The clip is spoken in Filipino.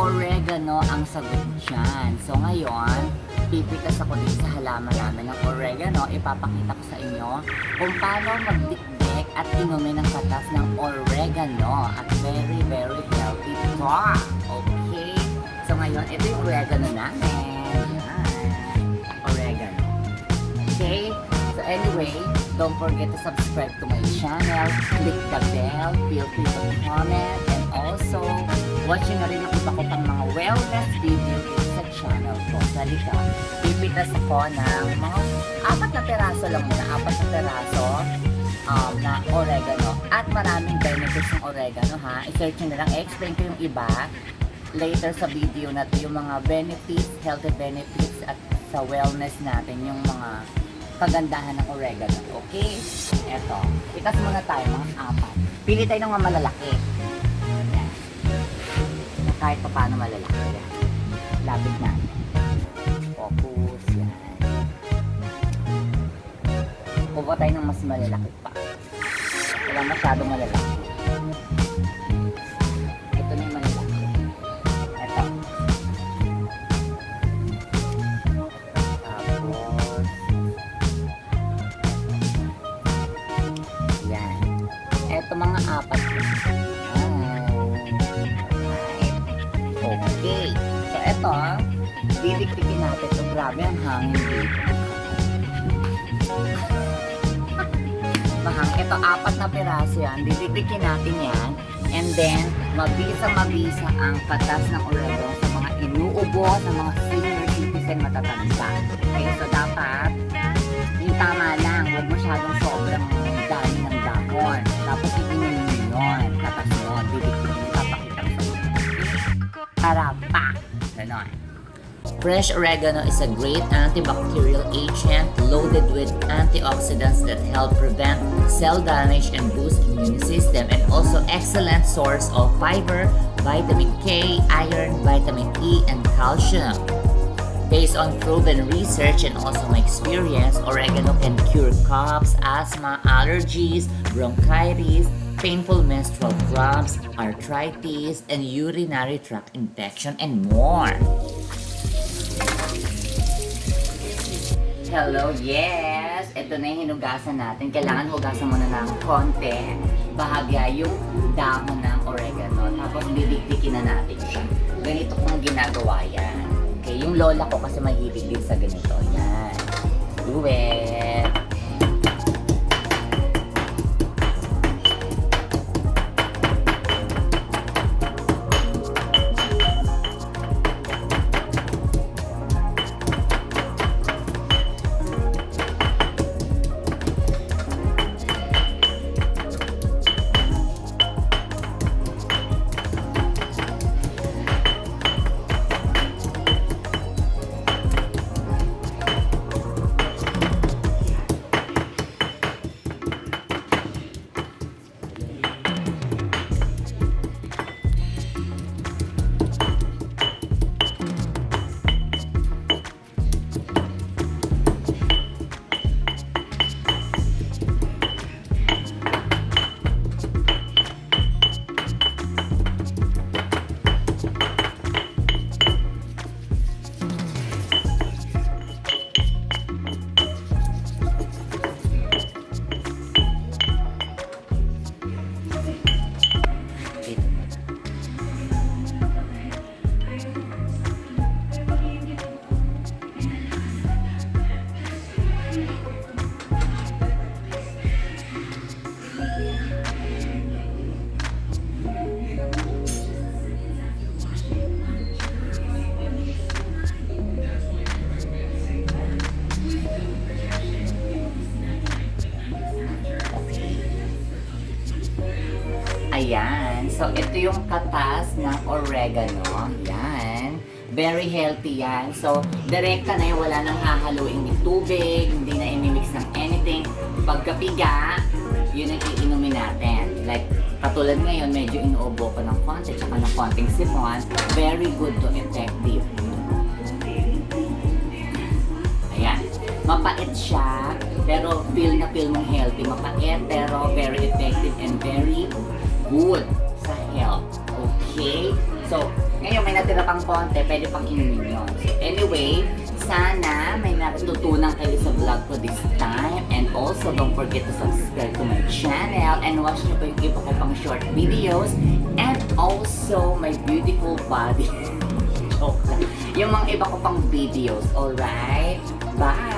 oregano ang sagot dyan. So ngayon, pipitas ako din sa halaman namin ng oregano. Ipapakita ko sa inyo kung paano magdikdik at inumin ang katas ng oregano. At very, very healthy ito. Okay? So ngayon, ito yung oregano namin. Oregano. Okay? So anyway, don't forget to subscribe to my channel, click the bell, feel free to comment, and also, watch nyo na rin ang iba ko pang mga wellness video sa channel ko. Salika, pipitas ako ng mga 4 na peraso lang muna, 4 na peraso na oregano. At maraming benefits ng oregano ha. I-search nyo na lang, i-explain ko yung iba later sa video na to, yung mga benefits, healthy benefits at sa wellness natin, yung mga kagandahan ng oregano. Okay? Eto. Pitas muna tayo mga 4. Pili tayo ng mga malalaki. Yan. Kahit pa paano malalaki. Yan. Lapit na. Focus. Yan. Kuha tayo ng mas malalaki pa. Wala masyadong malalaki. Ito na yung malalaki. Eto. Ito mga 4. Okay. So ito, didiktikin natin ito. Grabe ang hangin dito. Mahangin. Ito 4 na piraso yan. Didiktikin natin yan. And then, mabisa ang katas ng oregano sa mga inuubo, sa mga senior citizen matatanda. Okay, so dapat yung tama lang. Huwag masyadong sobrang dami ng dahon. Tapos iinumin mo yun. Katas yun. Didiktikin. Papakita ko sa inyo. Para pa! Ganon. Fresh oregano is a great antibacterial agent loaded with antioxidants that help prevent cell damage and boost immune system, and also excellent source of fiber, vitamin K, iron, vitamin E, and calcium. Based on proven research and also my experience, oregano can cure coughs, asthma, allergies, bronchitis, painful menstrual cramps, arthritis, and urinary tract infection, and more. Hello, yes! Ito na yung hinugasan natin. Kailangan hugasan muna ng konti. Bahagya yung dahon ng oregano. Tapos didikdikin na natin siya. Ganito kong ginagawa yan. Okay, yung lola ko kasi mahilig din sa ganito. Yan. Do it! Ayan. So, ito yung katas ng oregano. Ayan. Very healthy yan. So, direkta na yun. Wala nang hahaluin ng tubig. Hindi na inimix ng anything. Pagkapiga, yun ang iinumin natin. Like, katulad ngayon, medyo inuubo ko ng konti, tsaka ng konting sipon. Very good to effective. Ayan. Mapait siya, pero feel na feel mong healthy. Mapait, pero very effective and very good sa health. Okay? So, ngayon may natira pang konti, pwede pang inumin yun. So anyway, sana may natutunan kayo sa vlog ko this time. And also, don't forget to subscribe to my channel and watch nyo pa yung iba ko pang short videos. And also, my beautiful body. Joke lang. Yung mga iba ko pang videos, alright? Bye!